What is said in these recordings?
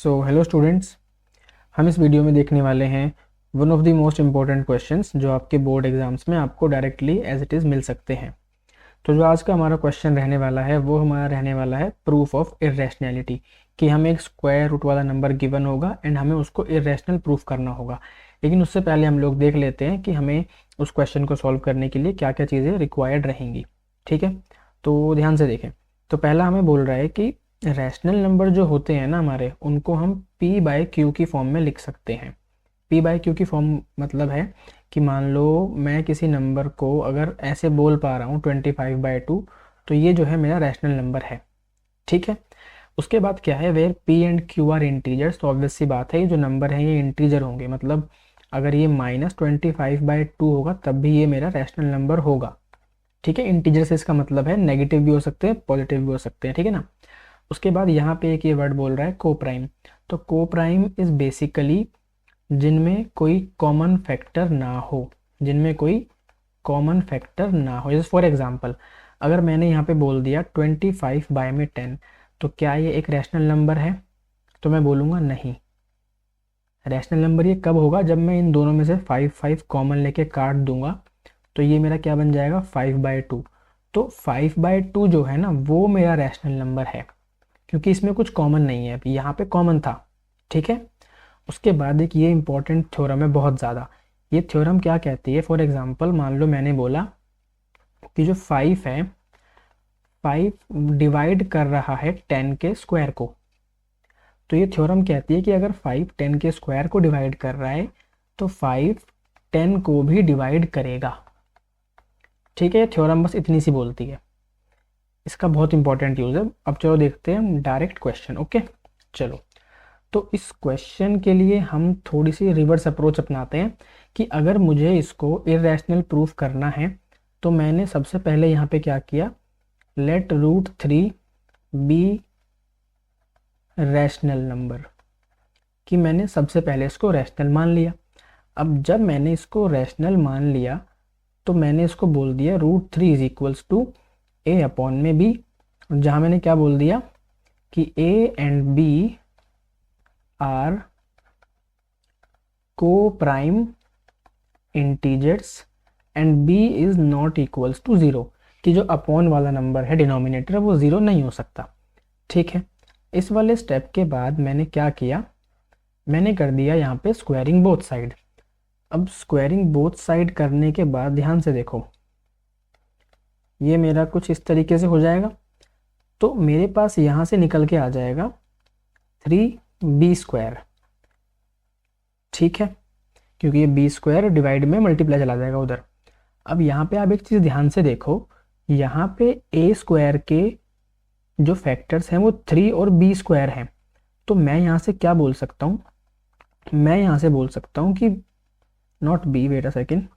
So hello students, हम इस video में देखने वाले हैं one of the most important questions जो आपके बोर्ड एग्जाम्स में आपको डायरेक्टली एज इट इज़ मिल सकते हैं। तो जो आज का हमारा क्वेश्चन रहने वाला है वो हमारा रहने वाला है प्रूफ ऑफ इर्रेशनैलिटी, कि हमें एक स्क्वायर रूट वाला नंबर गिवन होगा एंड हमें उसको इर्रेशनल प्रूफ करना होगा। लेकिन उससे पहले हम लोग देख लेते हैं कि हमें उस क्वेश्चन को सॉल्व करने के लिए क्या क्या चीज़ें रिक्वायर्ड रहेंगी। ठीक है, तो ध्यान से देखें। तो पहला हमें बोल रहा है कि रैशनल नंबर जो होते हैं ना हमारे, उनको हम p बाय क्यू की फॉर्म में लिख सकते हैं। p बाय क्यू की फॉर्म मतलब है कि मान लो मैं किसी नंबर को अगर ऐसे बोल पा रहा हूँ 25/2, तो ये जो है मेरा रैशनल नंबर है। ठीक है, उसके बाद क्या है, where p and q are integers. तो ऑब्वियस सी बात है ये जो नंबर है ये इंटीजर होंगे, मतलब अगर ये -25/2 होगा तब भी ये मेरा रैशनल नंबर होगा। ठीक है, इंटीजर से इसका मतलब है नेगेटिव भी हो सकते हैं, पॉजिटिव भी हो सकते हैं। ठीक है ना। उसके बाद यहाँ पे एक ये वर्ड बोल रहा है को प्राइम। तो को प्राइम इज बेसिकली जिनमें कोई कॉमन फैक्टर ना हो, जिनमें कोई कॉमन फैक्टर ना हो। जैसे फॉर एग्जांपल अगर मैंने यहाँ पे बोल दिया 25/10, तो क्या ये एक रैशनल नंबर है? तो मैं बोलूँगा नहीं। रैशनल नंबर ये कब होगा? जब मैं इन दोनों में से 5 कॉमन लेके काट दूंगा, तो ये मेरा क्या बन जाएगा 5/2। तो 5/2 जो है ना वो मेरा रैशनल नंबर है, क्योंकि इसमें कुछ कॉमन नहीं है। अभी यहाँ पे कॉमन था। ठीक है, उसके बाद एक ये इंपॉर्टेंट थ्योरम है बहुत ज़्यादा। ये थ्योरम क्या कहती है, फॉर एग्जांपल मान लो मैंने बोला कि जो 5 है, 5 डिवाइड कर रहा है 10 के स्क्वायर को। तो ये थ्योरम कहती है कि अगर 5 10 के स्क्वायर को डिवाइड कर रहा है तो 5 10 को भी डिवाइड करेगा। ठीक है, ये थ्योरम बस इतनी सी बोलती है। इसका बहुत इंपॉर्टेंट यूज है। अब चलो देखते हैं डायरेक्ट क्वेश्चन। ओके चलो, तो इस क्वेश्चन के लिए हम थोड़ी सी रिवर्स अप्रोच अपनाते हैं कि अगर मुझे इसको इर्रेशनल प्रूफ करना है तो मैंने सबसे पहले यहाँ पे क्या किया, लेट √3 बी रैशनल नंबर, कि मैंने सबसे पहले इसको रैशनल मान लिया। अब जब मैंने इसको रैशनल मान लिया तो मैंने इसको बोल दिया √3 = a/b, जहाँ मैंने क्या बोल दिया कि a and b are coprime integers and b is not equals to 0, कि जो अपॉन वाला नंबर है डिनोमिनेटर वो 0 नहीं हो सकता। ठीक है, इस वाले स्टेप के बाद मैंने क्या किया, मैंने कर दिया यहाँ पे स्क्वायरिंग बोथ साइड। अब स्क्वायरिंग बोथ साइड करने के बाद ध्यान से देखो, ये मेरा कुछ इस तरीके से हो जाएगा। तो मेरे पास यहाँ से निकल के आ जाएगा 3b²। ठीक है, क्योंकि ये b² डिवाइड में मल्टीप्लाई चला जाएगा उधर। अब यहाँ पे आप एक चीज़ ध्यान से देखो, यहाँ पे a² के जो फैक्टर्स हैं वो 3 और b² हैं। तो मैं यहाँ से क्या बोल सकता हूँ, मैं यहाँ से बोल सकता हूँ कि not b, wait a second,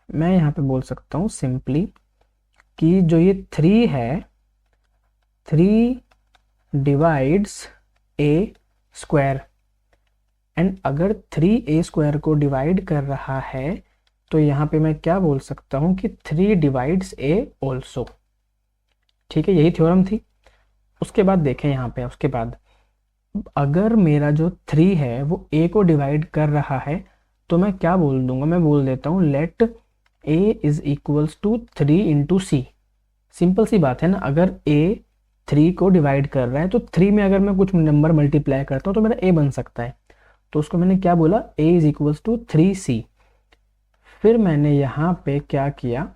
मैं यहाँ पे बोल सकता हूँ सिंपली कि जो ये 3 है, 3 डिवाइड्स a² एंड अगर 3a² को डिवाइड कर रहा है तो यहाँ पे मैं क्या बोल सकता हूँ कि 3 डिवाइड्स a ऑल्सो। ठीक है, यही थ्योरम थी। उसके बाद देखें यहाँ पे, उसके बाद अगर मेरा जो 3 है वो a को डिवाइड कर रहा है तो मैं क्या बोल दूंगा, मैं बोल देता हूँ लेट a = 3 × c। सिंपल सी बात है ना, अगर a 3 को डिवाइड कर रहा है तो 3 में अगर मैं कुछ नंबर मल्टीप्लाई करता हूँ तो मेरा a बन सकता है। तो उसको मैंने क्या बोला, a = 3c। फिर मैंने यहाँ पे क्या किया,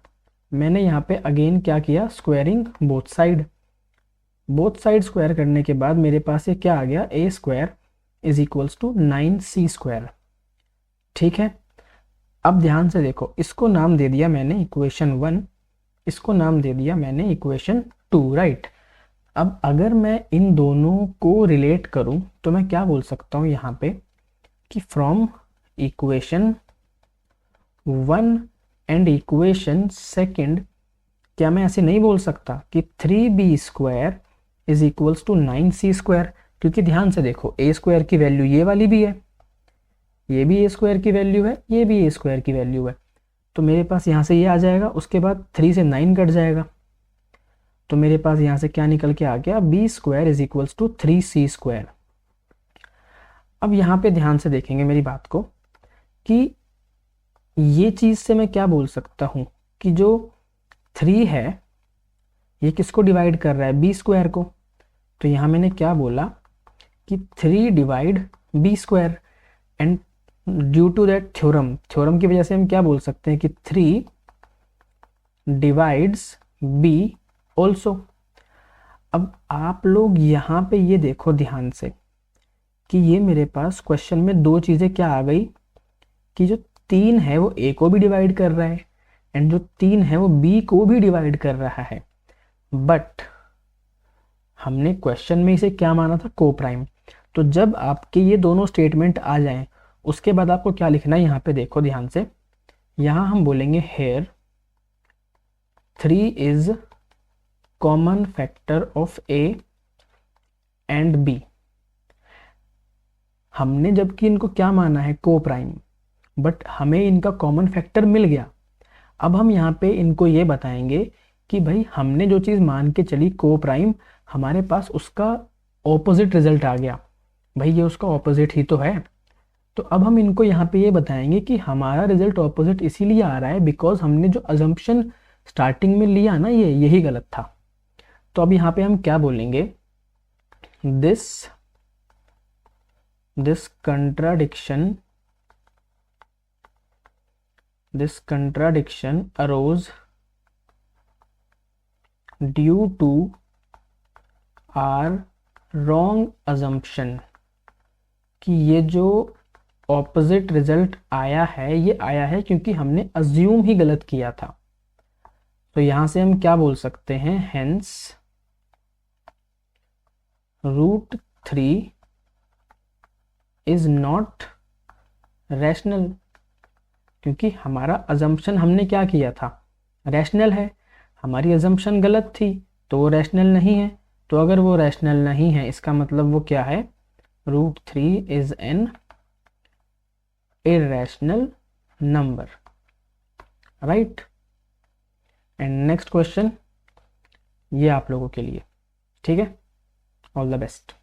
मैंने यहाँ पे अगेन क्या किया, squaring both side. Both side square करने के बाद मेरे पास ये क्या आ गया, a² = 9c²। ठीक है, अब ध्यान से देखो, इसको नाम दे दिया मैंने इक्वेशन 1, इसको नाम दे दिया मैंने इक्वेशन 2, राइट। अब अगर मैं इन दोनों को रिलेट करूं तो मैं क्या बोल सकता हूं यहाँ पे कि फ्रॉम इक्वेशन 1 एंड इक्वेशन 2, क्या मैं ऐसे नहीं बोल सकता कि 3b² = 9c²? क्योंकि ध्यान से देखो, a² की वैल्यू ये वाली भी है, ये भी a² की वैल्यू है, ये भी a² की वैल्यू है। तो मेरे पास यहाँ से ये आ जाएगा, उसके बाद 3 से 9 कट जाएगा, तो मेरे पास यहाँ से क्या निकल के आ गया, b² = 3c²। अब यहाँ पे ध्यान से देखेंगे मेरी बात को कि ये चीज़ से मैं क्या बोल सकता हूँ कि जो 3 है ये किसको डिवाइड कर रहा है, बी स्क्वायर को। तो यहाँ मैंने क्या बोला कि 3 divide B square, and due to that theorem की वजह से हम क्या बोल सकते हैं कि 3 डिवाइड्स बी ऑल्सो। अब आप लोग यहाँ पे ये देखो ध्यान से कि ये मेरे पास क्वेश्चन में दो चीज़ें क्या आ गई कि जो 3 है वो ए को भी डिवाइड कर रहा है एंड जो 3 है वो बी को भी डिवाइड कर रहा है, बट हमने क्वेश्चन में इसे क्या माना था, को प्राइम। तो जब आपके ये दोनों स्टेटमेंट आ जाएं उसके बाद आपको क्या लिखना है, यहाँ पे देखो ध्यान से, यहाँ हम बोलेंगे here 3 is common factor of A and B. हमने जबकि इनको क्या माना है, को प्राइम, बट हमें इनका कॉमन फैक्टर मिल गया। अब हम यहाँ पे इनको ये बताएंगे कि भाई हमने जो चीज़ मान के चली को प्राइम, हमारे पास उसका ऑपोजिट रिजल्ट आ गया, भाई ये उसका ऑपोजिट ही तो है। तो अब हम इनको यहाँ पे ये बताएंगे कि हमारा रिजल्ट ऑपोजिट इसीलिए आ रहा है बिकॉज हमने जो अजम्पशन स्टार्टिंग में लिया ना यही गलत था। तो अब यहाँ पे हम क्या बोलेंगे, this contradiction arose due to our wrong assumption, कि ये जो ऑपोजिट रिजल्ट आया है ये आया है क्योंकि हमने अज्यूम ही गलत किया था। तो यहां से हम क्या बोल सकते हैं, हेंस √3 इज नॉट रैशनल, क्योंकि हमारा अजम्पशन हमने क्या किया था, रैशनल है, हमारी अजम्पशन गलत थी तो वो रैशनल नहीं है। तो अगर वो रैशनल नहीं है इसका मतलब वो क्या है, √3 is an irrational number, right. And next question ये आप लोगों के लिए, ठीक है, ऑल द बेस्ट।